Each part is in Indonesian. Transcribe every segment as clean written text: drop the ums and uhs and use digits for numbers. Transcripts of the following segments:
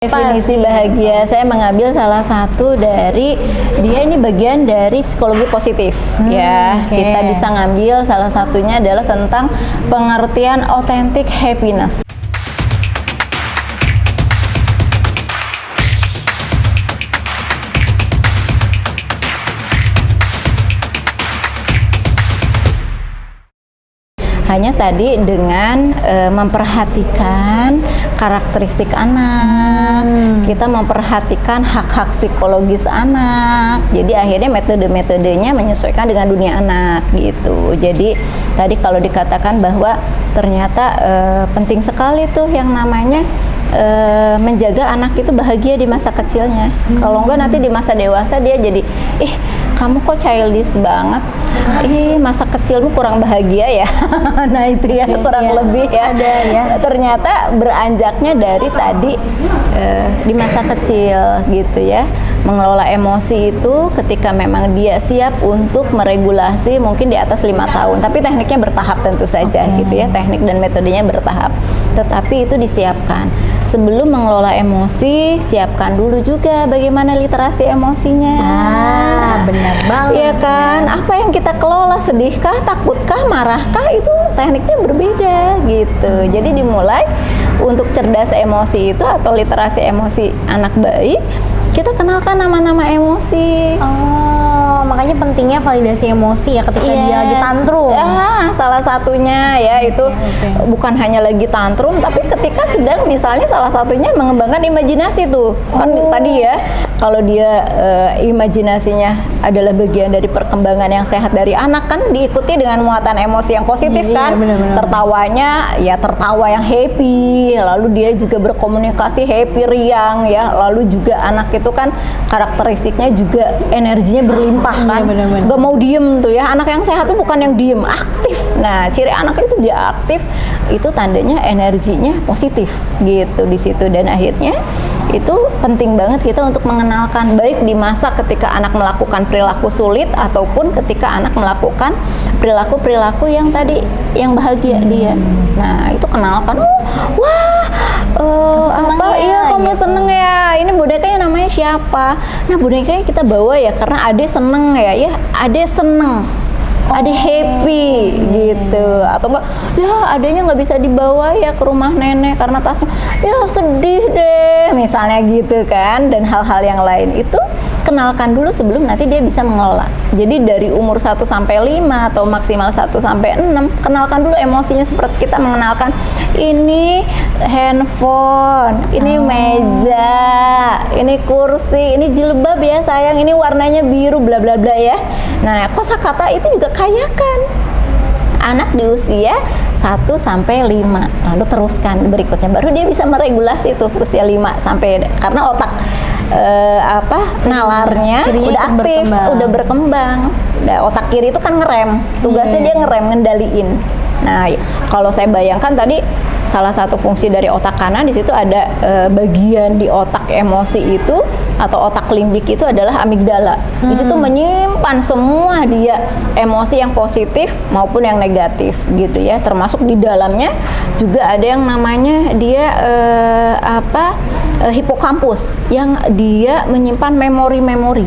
Definisi bahagia saya mengambil salah satu dari dia ini bagian dari psikologi positif ya. Kita bisa ngambil salah satunya adalah tentang pengertian authentic happiness. Hanya tadi dengan memperhatikan karakteristik anak, kita memperhatikan hak-hak psikologis anak. Jadi akhirnya metode-metodenya menyesuaikan dengan dunia anak gitu. Jadi tadi kalau dikatakan bahwa ternyata penting sekali tuh yang namanya menjaga anak itu bahagia di masa kecilnya. Kalau enggak nanti di masa dewasa dia jadi kamu kok childish banget, masa kecilmu kurang bahagia ya. Nah itu ya kurang lebih ya. Ada ya. Ternyata beranjaknya dari tadi di masa kecil gitu ya. Mengelola emosi itu ketika memang dia siap untuk meregulasi mungkin di atas 5 tahun. Tapi tekniknya bertahap tentu saja gitu ya. Teknik dan metodenya bertahap. Tetapi itu disiapkan. Sebelum mengelola emosi, siapkan dulu juga bagaimana literasi emosinya. Benar banget. Iya kan? Apa yang kita kelola, sedihkah, takutkah, marahkah, itu tekniknya berbeda gitu. Jadi dimulai untuk cerdas emosi itu atau literasi emosi anak baik, kita kenalkan nama-nama emosi. Oh, makanya pentingnya validasi emosi ya ketika dia lagi tantrum. Salah satunya ya itu bukan hanya lagi tantrum, tapi ketika sedang misalnya salah satunya mengembangkan imajinasi tuh. Kan tadi ya, kalau dia imajinasinya adalah bagian dari perkembangan yang sehat dari anak, kan diikuti dengan muatan emosi yang positif kan. Bener-bener. Tertawanya ya tertawa yang happy, lalu dia juga berkomunikasi happy, riang ya. Lalu juga anak itu kan karakteristiknya juga energinya berlimpah kan. Gak mau diem tuh ya. Anak yang sehat tuh bukan yang diem, aktif. Nah, ciri anak itu dia aktif, itu tandanya energinya positif gitu di situ. Dan akhirnya itu penting banget kita untuk mengenalkan baik di masa ketika anak melakukan perilaku sulit ataupun ketika anak melakukan perilaku-perilaku yang tadi yang bahagia dia. Nah, itu kenalkan. Kamu seneng ya, ini bonekanya namanya siapa? Nah, bonekanya kita bawa ya karena Ade seneng ya, Ade seneng, Ade happy gitu. Atau enggak, ya adanya nggak bisa dibawa ya ke rumah nenek karena tasnya ya sedih deh misalnya gitu kan. Dan hal-hal yang lain itu kenalkan dulu sebelum nanti dia bisa mengelola. Jadi dari umur 1 sampai 5 atau maksimal 1 sampai 6, kenalkan dulu emosinya seperti kita mengenalkan ini handphone, ini meja, ini kursi, ini jilbab ya sayang, ini warnanya biru bla bla bla ya. Nah, kosakata itu juga kayakan anak di usia 1 sampai 5. Lalu teruskan berikutnya baru dia bisa meregulasi tuh usia 5 sampai, karena otak nalarnya udah aktif, udah berkembang. Otak kiri itu kan ngerem, tugasnya dia ngerem, ngendaliin. Nah, kalau saya bayangkan tadi salah satu fungsi dari otak kanan di situ ada bagian di otak emosi itu atau otak limbik itu adalah amigdala. Di situ menyimpan semua dia emosi yang positif maupun yang negatif gitu ya. Termasuk di dalamnya juga ada yang namanya dia hipokampus yang dia menyimpan memori-memori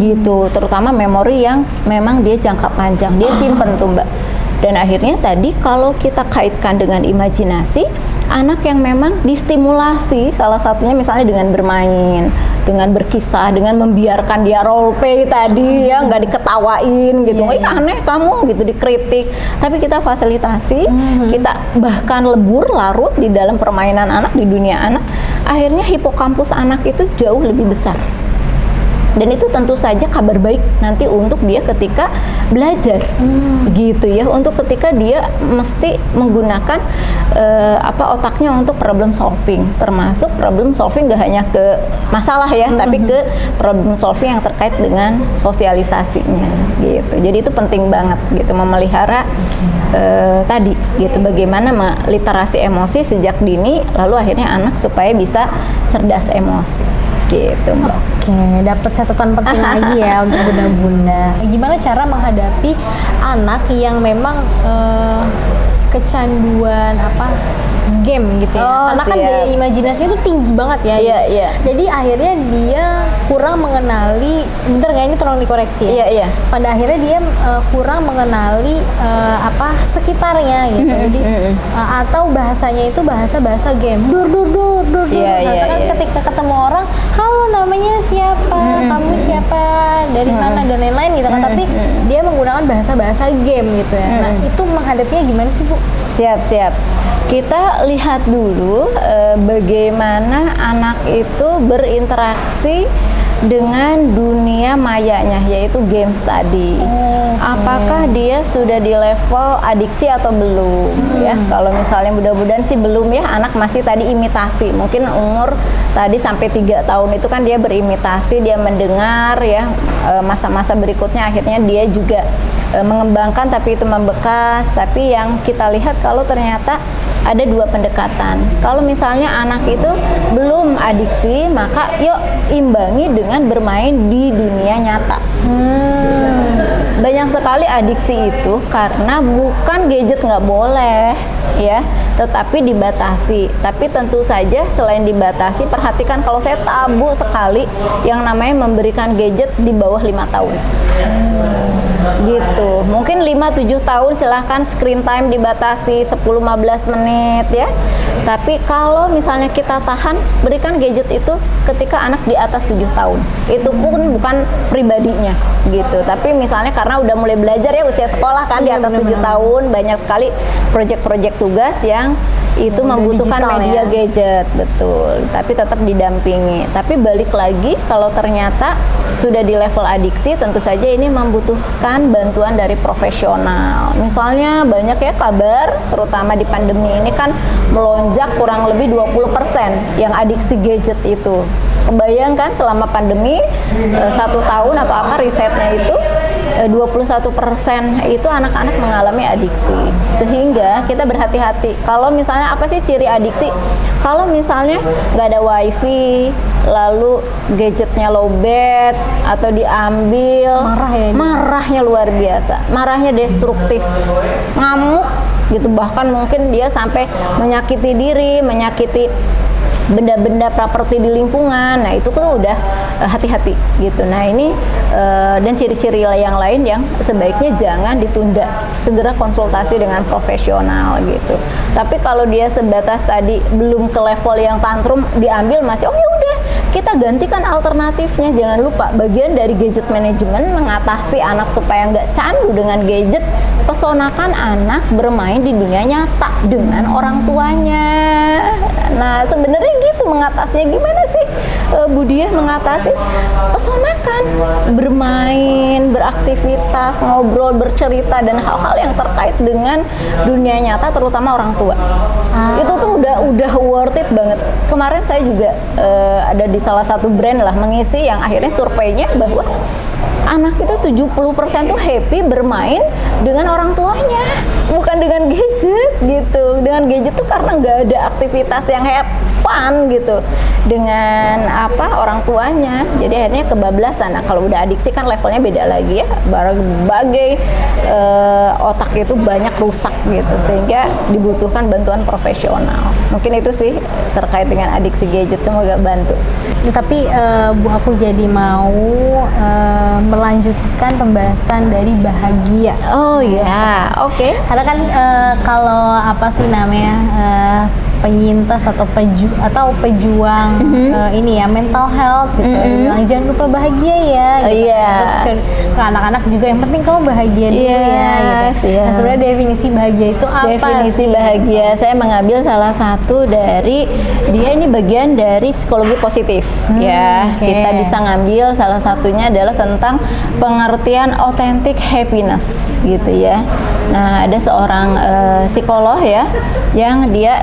gitu, terutama memori yang memang dia jangka panjang, dia simpen tuh Mbak. Dan akhirnya tadi kalau kita kaitkan dengan imajinasi, anak yang memang distimulasi salah satunya misalnya dengan bermain, dengan berkisah, dengan membiarkan dia role play tadi ya, nggak diketawain gitu, aneh kamu gitu, dikritik, tapi kita fasilitasi, kita bahkan lebur larut di dalam permainan anak, di dunia anak, akhirnya hipokampus anak itu jauh lebih besar. Dan itu tentu saja kabar baik nanti untuk dia ketika belajar gitu ya, untuk ketika dia mesti menggunakan otaknya untuk problem solving, termasuk problem solving gak hanya ke masalah ya, tapi ke problem solving yang terkait dengan sosialisasinya gitu. Jadi itu penting banget gitu, memelihara tadi gitu, bagaimana literasi emosi sejak dini, lalu akhirnya anak supaya bisa cerdas emosi gitu. Oke, dapat catatan penting lagi ya untuk bunda-bunda. Gimana cara menghadapi anak yang memang kecanduan game gitu ya. Oh, Karena kan siap. daya imajinasinya itu tinggi banget ya. Iya, iya. Jadi akhirnya dia kurang mengenali, bentar nggak ini tolong dikoreksi ya. Iya, iya. Pada akhirnya dia kurang mengenali sekitarnya gitu. Jadi atau bahasanya itu bahasa game. Dur. Iya, Bahasa iya, kan iya. ketika ketemu orang, halo namanya siapa, kamu siapa, dari mana dan lain-lain gitu kan. Tapi dia menggunakan bahasa game gitu ya. Nah itu menghadapinya gimana sih Bu? Siap. Kita lihat dulu bagaimana anak itu berinteraksi dengan dunia mayanya, yaitu games tadi. Apakah dia sudah di level adiksi atau belum? Ya, kalau misalnya mudah-mudahan sih belum ya, anak masih tadi imitasi. Mungkin umur tadi sampai 3 tahun itu kan dia berimitasi, dia mendengar ya. Masa-masa berikutnya akhirnya dia juga mengembangkan, tapi itu membekas. Tapi yang kita lihat kalau ternyata ada 2 pendekatan. Kalau misalnya anak itu belum adiksi, maka yuk imbangi dengan bermain di dunia nyata. Banyak sekali adiksi itu karena bukan gadget nggak boleh ya, tetapi dibatasi. Tapi tentu saja selain dibatasi, perhatikan kalau saya tabu sekali yang namanya memberikan gadget di bawah 5 tahun. Gitu. Mungkin 5-7 tahun silahkan screen time dibatasi 10-15 menit ya. Tapi kalau misalnya kita tahan, berikan gadget itu ketika anak di atas 7 tahun. Itu pun bukan pribadinya gitu. Tapi misalnya karena udah mulai belajar ya, usia sekolah kan, di atas 7 tahun, banyak sekali proyek-proyek tugas yang itu membutuhkan digital media ya. gadget, betul. Tapi tetap didampingi. Tapi balik lagi, kalau ternyata sudah di level adiksi, tentu saja ini membutuhkan bantuan dari profesional. Misalnya banyak ya kabar, terutama di pandemi ini kan melonjak kurang lebih 20% yang adiksi gadget itu. Kebayangkan selama pandemi 1 tahun atau apa risetnya itu 21% itu anak-anak mengalami adiksi. Sehingga kita berhati-hati. Kalau misalnya apa sih ciri adiksi? Kalau misalnya nggak ada wifi, lalu gadgetnya lowbat atau diambil, Marah ya dia. marahnya luar biasa, marahnya destruktif, ngamuk gitu, bahkan mungkin dia sampai menyakiti diri, menyakiti benda-benda properti di lingkungan. Nah itu tuh udah hati-hati gitu. Nah ini dan ciri-ciri yang lain yang sebaiknya jangan ditunda, segera konsultasi dengan profesional gitu. Tapi kalau dia sebatas tadi belum ke level yang tantrum, diambil masih, oh ya udah kita gantikan alternatifnya. Jangan lupa bagian dari gadget manajemen mengatasi anak supaya nggak candu dengan gadget. Pesonakan anak bermain di dunia nyata dengan orang tuanya. Nah sebenarnya gitu mengatasinya. Gimana sih Bu Diah mengatasi? Pesonakan, bermain, beraktivitas, ngobrol, bercerita, dan hal-hal yang terkait dengan dunia nyata, terutama orang tua. Itu tuh udah worth it banget. Kemarin saya juga ada di salah satu brand lah mengisi yang akhirnya surveinya bahwa anak itu 70% tuh happy bermain dengan orang tuanya, bukan dengan gadget gitu. Dengan gadget tuh karena nggak ada aktivitas yang have fun gitu dengan orang tuanya. Jadi akhirnya kebablasan. Nah kalau udah adiksi kan levelnya beda lagi ya. Berbagai otak itu banyak rusak gitu, sehingga dibutuhkan bantuan profesional. Mungkin itu sih terkait dengan adiksi gadget. Semoga bantu. Tapi Bu, aku jadi mau melanjutkan pembahasan dari bahagia. Oh ya, oke. Karena kan kalau apa sih namanya penyintas atau pejuang ini ya mental health gitu, bilang jangan lupa bahagia ya. Gitu. Terus ke anak-anak juga yang penting kamu bahagia dulu ya. Gitu. Nah sebenarnya definisi bahagia itu apa? Definisi sih? bahagia saya mengambil salah satu dari dia, ini bagian dari psikologi positif ya. Kita bisa ngambil salah satunya adalah tentang pengertian authentic happiness gitu ya. Nah ada seorang psikolog ya yang dia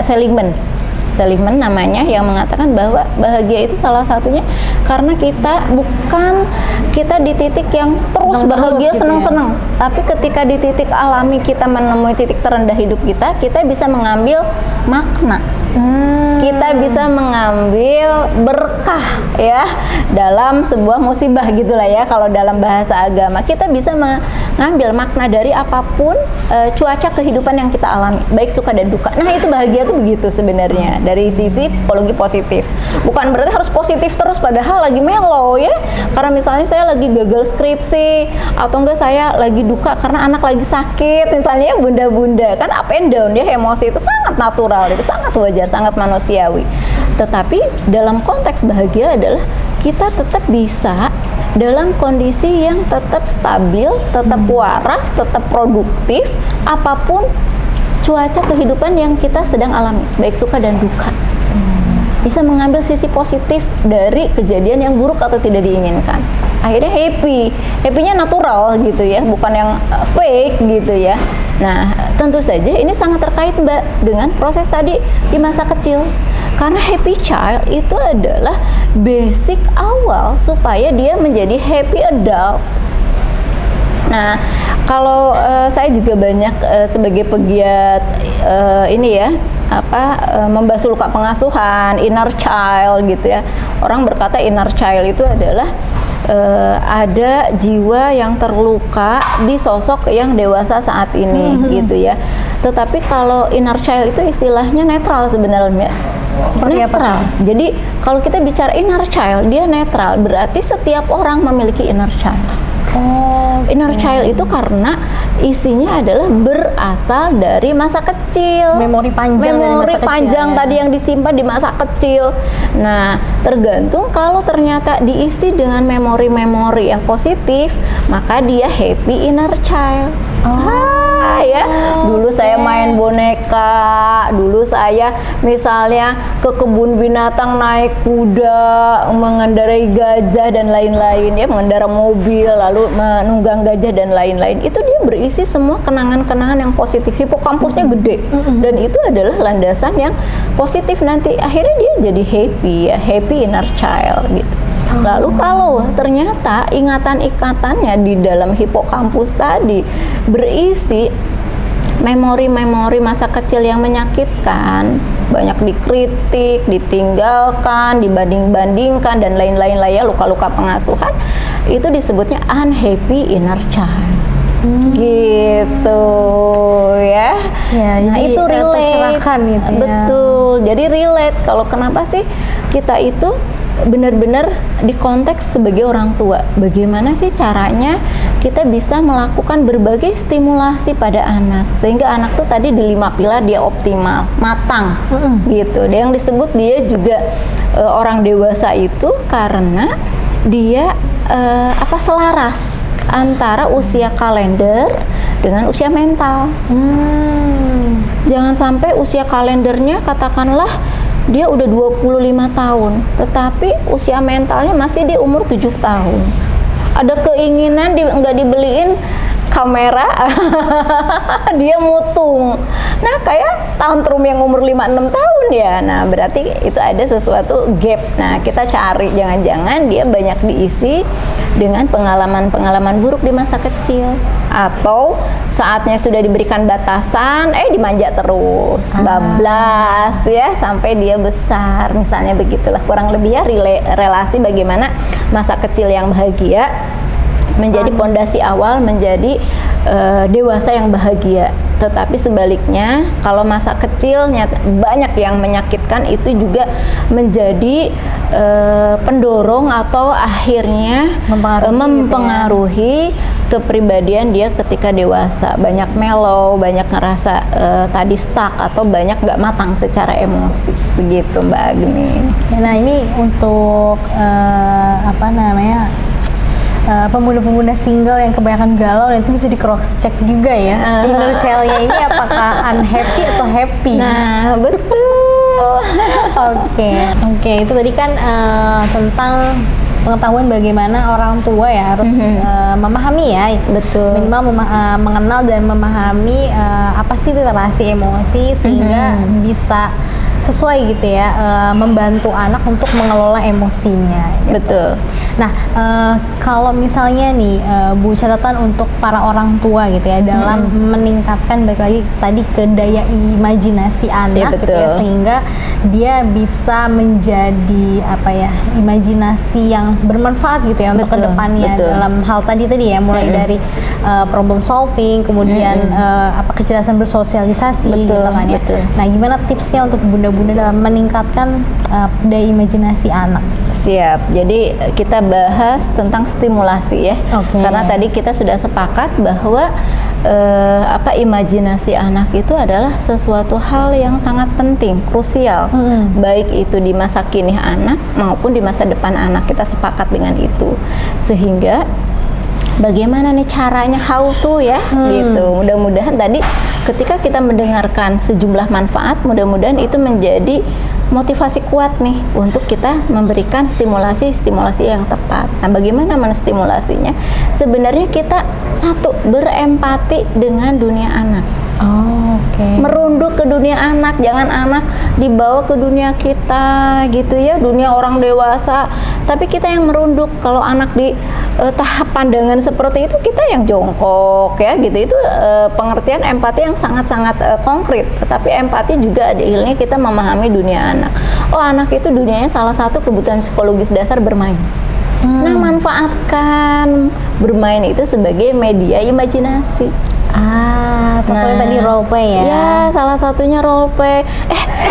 Seligman namanya, yang mengatakan bahwa bahagia itu salah satunya karena kita di titik yang terus bahagia, senang-senang. Tapi ketika di titik alami kita menemui titik terendah hidup kita bisa mengambil makna. kita bisa mengambil berkah ya dalam sebuah musibah gitulah ya. Kalau dalam bahasa agama kita bisa mengambil makna dari apapun cuaca kehidupan yang kita alami, baik suka dan duka. Nah itu bahagia tuh begitu sebenarnya dari sisi psikologi positif. Bukan berarti harus positif terus padahal lagi mellow ya. Karena misalnya saya lagi gagal skripsi atau enggak saya lagi duka karena anak lagi sakit misalnya, bunda-bunda kan up and down ya, emosi itu sangat natural, itu sangat wajar, sangat manusiawi. Tetapi dalam konteks bahagia adalah kita tetap bisa dalam kondisi yang tetap stabil, tetap waras, tetap produktif apapun cuaca kehidupan yang kita sedang alami, baik suka dan duka. Bisa mengambil sisi positif dari kejadian yang buruk atau tidak diinginkan. Akhirnya happy-nya natural gitu ya, bukan yang fake gitu ya. Nah, tentu saja ini sangat terkait Mbak dengan proses tadi di masa kecil. Karena happy child itu adalah basic awal supaya dia menjadi happy adult. Nah, kalau saya juga banyak sebagai pegiat ini ya, membasuh luka pengasuhan, inner child gitu ya. Orang berkata inner child itu adalah ada jiwa yang terluka di sosok yang dewasa saat ini gitu ya. Tetapi kalau inner child itu istilahnya netral sebenarnya. Seperti netral. Jadi kalau kita bicara inner child, dia netral. Berarti setiap orang memiliki inner child. Inner child itu karena isinya adalah berasal dari masa kecil, memori panjang ya. Tadi yang disimpan di masa kecil. Nah, tergantung kalau ternyata diisi dengan memori-memori yang positif, maka dia happy inner child. Ya, dulu saya main boneka, dulu saya misalnya ke kebun binatang naik kuda, mengendarai gajah dan lain-lain ya, mengendarai mobil lalu menunggang gajah dan lain-lain. Itu dia berisi semua kenangan-kenangan yang positif. Hipokampusnya gede dan itu adalah landasan yang positif, nanti akhirnya dia jadi happy ya, happy inner child gitu. Lalu kalau ternyata ingatan-ikatannya di dalam hipokampus tadi berisi memori-memori masa kecil yang menyakitkan, banyak dikritik, ditinggalkan, dibanding-bandingkan dan lain-lain lah ya, luka-luka pengasuhan, itu disebutnya unhappy inner child. Gitu ya. Nah, itu relate. Gitu ya. Betul. Jadi relate kalau kenapa sih kita itu benar-benar di konteks sebagai orang tua, bagaimana sih caranya kita bisa melakukan berbagai stimulasi pada anak sehingga anak tuh tadi di 5 pilar dia optimal, matang gitu. Dia yang disebut dia juga orang dewasa itu karena dia selaras antara usia kalender dengan usia mental. Jangan sampai usia kalendernya katakanlah dia udah 25 tahun, tetapi usia mentalnya masih di umur 7 tahun. Ada keinginan nggak dibeliin kamera, dia mutung. Nah, kayak tantrum yang umur 5-6 tahun ya. Nah, berarti itu ada sesuatu gap. Nah, kita cari, jangan-jangan dia banyak diisi dengan pengalaman-pengalaman buruk di masa kecil, atau saatnya sudah diberikan batasan, dimanja terus, bablas ya sampai dia besar, misalnya begitulah kurang lebih ya relasi bagaimana masa kecil yang bahagia menjadi pondasi awal menjadi dewasa yang bahagia. Tetapi sebaliknya kalau masa kecilnya banyak yang menyakitkan, itu juga menjadi pendorong atau akhirnya mempengaruhi kepribadian dia ketika dewasa. Banyak mellow, banyak ngerasa tadi stuck atau banyak gak matang secara emosi. Begitu Mbak Agni. Nah, ini untuk pemuda-pemuda single yang kebanyakan galau, dan itu bisa di cross check juga ya. Inner child-nya ini apakah unhappy atau happy? Nah, betul. Oke, itu tadi kan tentang pengetahuan bagaimana orang tua ya harus memahami ya, betul, minimal mengenal dan memahami apa sih literasi emosi sehingga bisa sesuai gitu ya, membantu anak untuk mengelola emosinya. Gitu. Betul. Nah, kalau misalnya nih Bu, catatan untuk para orang tua gitu ya dalam meningkatkan balik lagi tadi ke daya imajinasi anak gitu ya, sehingga dia bisa menjadi apa ya, imajinasi yang bermanfaat gitu ya untuk kedepannya dalam hal tadi ya, mulai dari problem solving, kemudian kecerdasan bersosialisasi gitu kan ya. Nah, gimana tipsnya untuk bunda-bunda dalam meningkatkan daya imajinasi anak? Siap. Jadi kita bahas tentang stimulasi ya. Karena tadi kita sudah sepakat bahwa imajinasi anak itu adalah sesuatu hal yang sangat penting, krusial, baik itu di masa kini anak maupun di masa depan anak. Kita sepakat dengan itu. Sehingga bagaimana nih caranya, how to ya, gitu. Mudah-mudahan tadi ketika kita mendengarkan sejumlah manfaat, mudah-mudahan itu menjadi motivasi kuat nih untuk kita memberikan stimulasi yang tepat. Nah, bagaimana menstimulasinya? Sebenarnya kita satu, berempati dengan dunia anak. Merunduk ke dunia anak, jangan anak dibawa ke dunia kita gitu ya, dunia orang dewasa, tapi kita yang merunduk. Kalau anak di tahap pandangan seperti itu, kita yang jongkok ya gitu. Itu pengertian empati yang sangat-sangat konkret. Tetapi empati juga ada ilmunya, kita memahami dunia anak. Oh, anak itu dunianya salah satu kebutuhan psikologis dasar bermain. Nah, manfaatkan bermain itu sebagai media imajinasi. Sesuai tadi role play ya? Ya, salah satunya role play.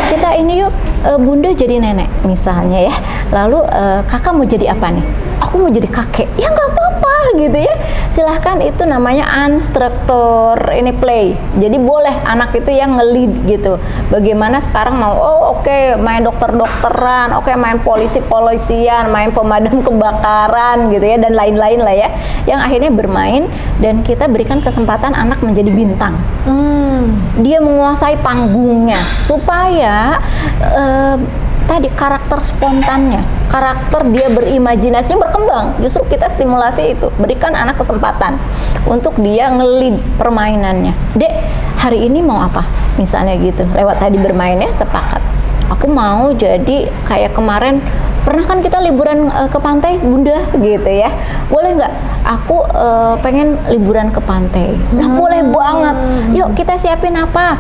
Kita ini yuk, bunda jadi nenek misalnya ya. Lalu kakak mau jadi apa nih? Aku mau jadi kakek. Ya nggak apa-apa gitu ya. Silahkan, itu namanya unstructured ini play. Jadi boleh anak itu yang nge-lead gitu. Bagaimana sekarang mau, main dokter-dokteran, main polisi-polisian, main pemadam kebakaran gitu ya, dan lain-lain lah ya. Yang akhirnya bermain dan kita berikan kesempatan anak menjadi bintang. Dia menguasai panggungnya supaya tadi karakter spontannya, karakter dia berimajinasinya berkembang. Justru kita stimulasi itu, berikan anak kesempatan untuk dia nge-lead permainannya. Dek, hari ini mau apa? Misalnya gitu, lewat tadi bermainnya sepakat. Aku mau jadi kayak kemarin, pernah kan kita liburan ke pantai, bunda gitu ya. Boleh nggak? Aku pengen liburan ke pantai. Nah, boleh banget. Yuk kita siapin apa?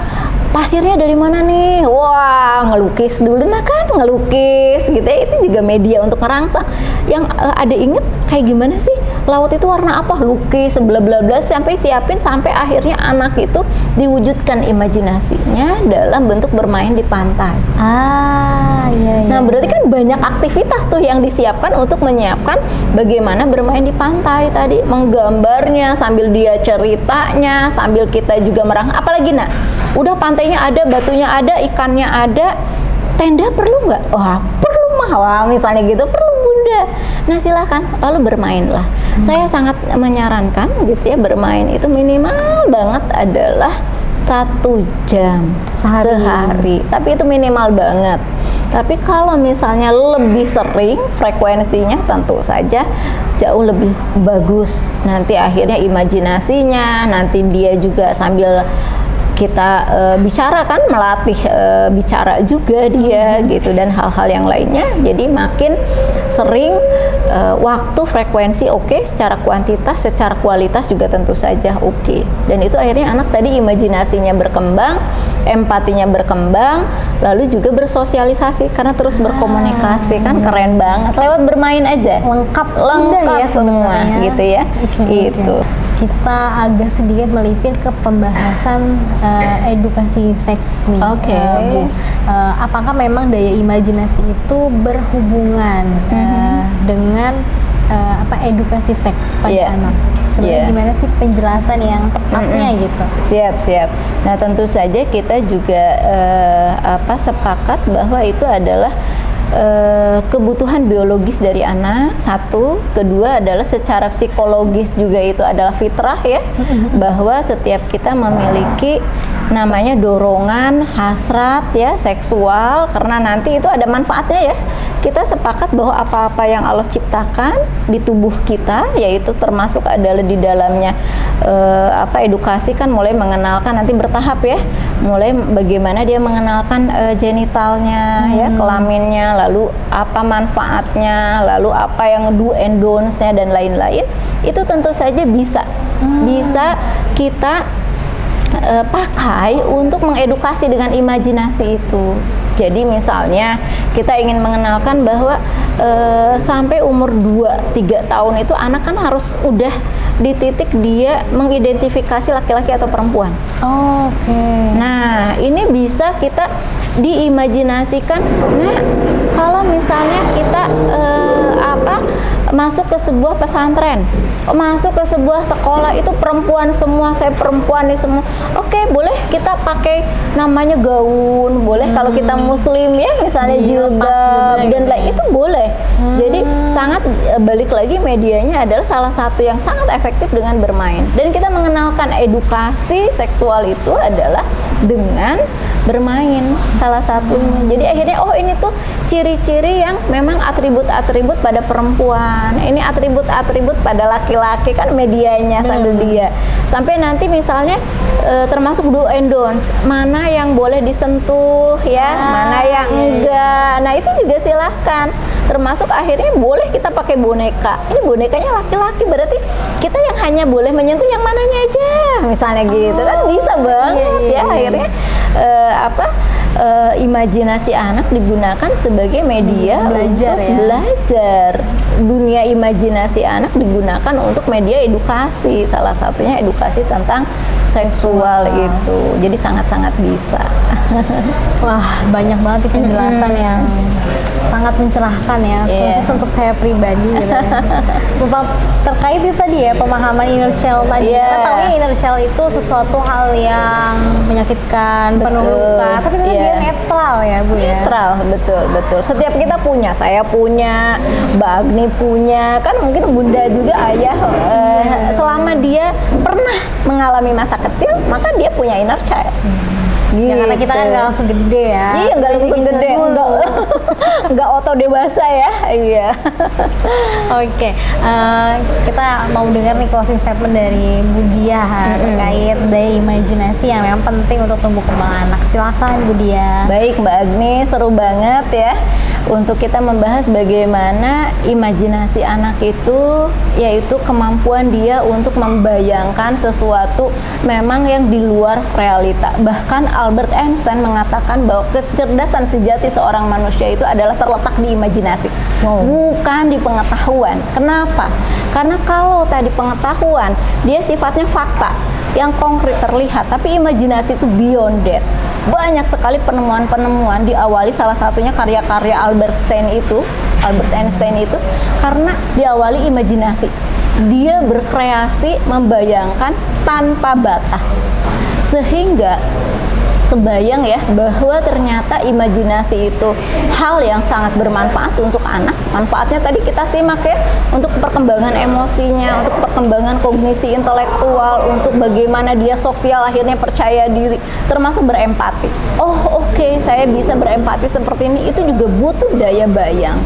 Pasirnya dari mana nih? Wah, ngelukis dulu. Nah kan, ngelukis gitu ya. Itu juga media untuk merangsang. Yang ada inget kayak gimana sih? Laut itu warna apa? Lukis, bla bla bla, sampai siapin, sampai akhirnya anak itu diwujudkan imajinasinya dalam bentuk bermain di pantai. Iya. Nah, berarti kan banyak aktivitas tuh yang disiapkan untuk menyiapkan bagaimana bermain di pantai tadi, menggambarnya sambil dia ceritanya, sambil kita juga merangsang. Apalagi nak, udah pantainya ada, batunya ada, ikannya ada, tenda perlu nggak? Wah, perlu mah. Wah, misalnya gitu, perlu bunda. Nah, silakan, lalu bermainlah. Saya sangat menyarankan gitu ya, bermain itu minimal banget adalah 1 jam sehari. Tapi itu minimal banget. Tapi kalau misalnya lebih sering, frekuensinya tentu saja jauh lebih bagus. Nanti akhirnya imajinasinya, nanti dia juga sambil kita bicara kan, melatih bicara juga dia gitu, dan hal-hal yang lainnya. Jadi makin sering, waktu, frekuensi secara kuantitas, secara kualitas juga tentu saja dan itu akhirnya anak tadi imajinasinya berkembang, empatinya berkembang, lalu juga bersosialisasi karena terus berkomunikasi. Kan keren banget, lewat bermain aja lengkap ya semua gitu ya. Itu kita agak sedikit melipir ke pembahasan edukasi seks nih. Bu. Apakah memang daya imajinasi itu berhubungan dengan edukasi seks pada anak? Sebenarnya gimana sih penjelasan yang tepatnya gitu? Siap. Nah, tentu saja kita juga sepakat bahwa itu adalah kebutuhan biologis dari anak, satu. Kedua adalah secara psikologis juga itu adalah fitrah ya, bahwa setiap kita memiliki namanya dorongan, hasrat ya, seksual, karena nanti itu ada manfaatnya ya. Kita sepakat bahwa apa-apa yang Allah ciptakan di tubuh kita, yaitu termasuk adalah di dalamnya edukasi kan mulai mengenalkan, nanti bertahap ya, mulai bagaimana dia mengenalkan genitalnya ya, kelaminnya, lalu apa manfaatnya, lalu apa yang do and don'ts-nya dan lain-lain, itu tentu saja bisa kita pakai untuk mengedukasi dengan imajinasi itu. Jadi misalnya kita ingin mengenalkan bahwa sampai umur 2-3 tahun itu anak kan harus udah di titik dia mengidentifikasi laki-laki atau perempuan. Oke. Nah, ini bisa kita diimajinasikan. Nah, kalau misalnya kita masuk ke sebuah pesantren, masuk ke sebuah sekolah, itu perempuan semua, saya perempuan nih semua. Oke, boleh kita pakai namanya gaun, boleh kalau kita muslim ya, misalnya jilbab dan lain itu boleh. Jadi sangat balik lagi medianya adalah salah satu yang sangat efektif dengan bermain. Dan kita mengenalkan edukasi seksual itu adalah dengan bermain salah satunya. Jadi akhirnya ini tuh ciri-ciri yang memang atribut-atribut pada perempuan, ini atribut-atribut pada laki-laki, kan medianya sambil dia. Sampai nanti misalnya termasuk do and don'ts, mana yang boleh disentuh ya, mana yang enggak. Nah, itu juga silahkan. Termasuk akhirnya boleh kita pakai boneka. Ini bonekanya laki-laki, berarti kita yang hanya boleh menyentuh yang mananya aja, misalnya gitu kan bisa banget ya. Akhirnya imajinasi anak digunakan sebagai media belajar untuk ya. Belajar. Dunia imajinasi anak digunakan untuk media edukasi, salah satunya edukasi tentang seksual itu. Jadi sangat-sangat bisa. Wah, banyak banget penjelasan yang sangat mencerahkan ya, khusus untuk saya pribadi gitu ya. Terkait itu tadi ya, pemahaman inner child tadi. Kita tahu ya inner child itu sesuatu hal yang menyakitkan, penuh luka, tapi dia netral ya Bu ya. Netral, betul. Setiap kita punya, saya punya, Mbak Agni punya, kan mungkin Bunda juga, ayah, selama dia pernah mengalami masa kecil, maka dia punya inner child. Gitu. Ya, karena kita kan nggak langsung gede ya. Iya, nggak langsung gede, nggak otot dewasa ya. Iya. Oke, kita mau dengar nih closing statement dari Bu Diah terkait daya imajinasi yang memang penting untuk tumbuh kembang anak. Silakan Bu Diah. Baik Mbak Agni, seru banget ya untuk kita membahas bagaimana imajinasi anak itu, yaitu kemampuan dia untuk membayangkan sesuatu memang yang di luar realita. Bahkan Albert Einstein mengatakan bahwa kecerdasan sejati seorang manusia itu adalah terletak di imajinasi, bukan di pengetahuan. Kenapa? Karena kalau tadi pengetahuan dia sifatnya fakta yang konkret terlihat, tapi imajinasi itu beyond that. Banyak sekali penemuan-penemuan diawali, salah satunya karya-karya Albert Einstein itu karena diawali imajinasi. Dia berkreasi, membayangkan tanpa batas, sehingga kebayang ya bahwa ternyata imajinasi itu hal yang sangat bermanfaat untuk anak. Manfaatnya tadi kita simak ya, untuk perkembangan emosinya, untuk perkembangan kognisi intelektual, untuk bagaimana dia sosial, akhirnya percaya diri, termasuk berempati. Oke, saya bisa berempati seperti ini, itu juga butuh daya bayang.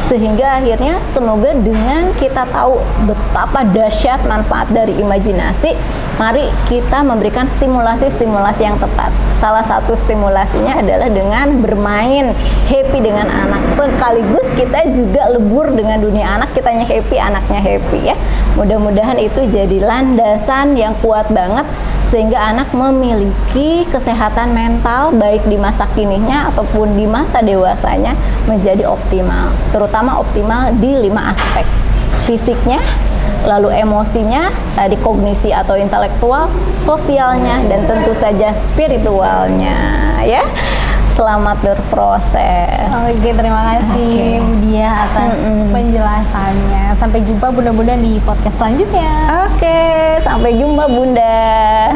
Sehingga akhirnya semoga dengan kita tahu betapa dahsyat manfaat dari imajinasi, mari kita memberikan stimulasi-stimulasi yang tepat. Salah satu stimulasinya adalah dengan bermain, happy dengan anak. Sekaligus kita juga lebur dengan dunia anak, kitanya happy, anaknya happy ya. Mudah-mudahan itu jadi landasan yang kuat banget sehingga anak memiliki kesehatan mental baik di masa kininya ataupun di masa dewasanya menjadi optimal. Terutama optimal di 5 aspek. Fisiknya, lalu emosinya, tadi kognisi atau intelektual, sosialnya, dan tentu saja spiritualnya ya. Selamat berproses. Oke, terima kasih Bu Diah atas penjelasannya. Sampai jumpa mudah-mudahan di podcast selanjutnya. Oke, sampai jumpa Bunda.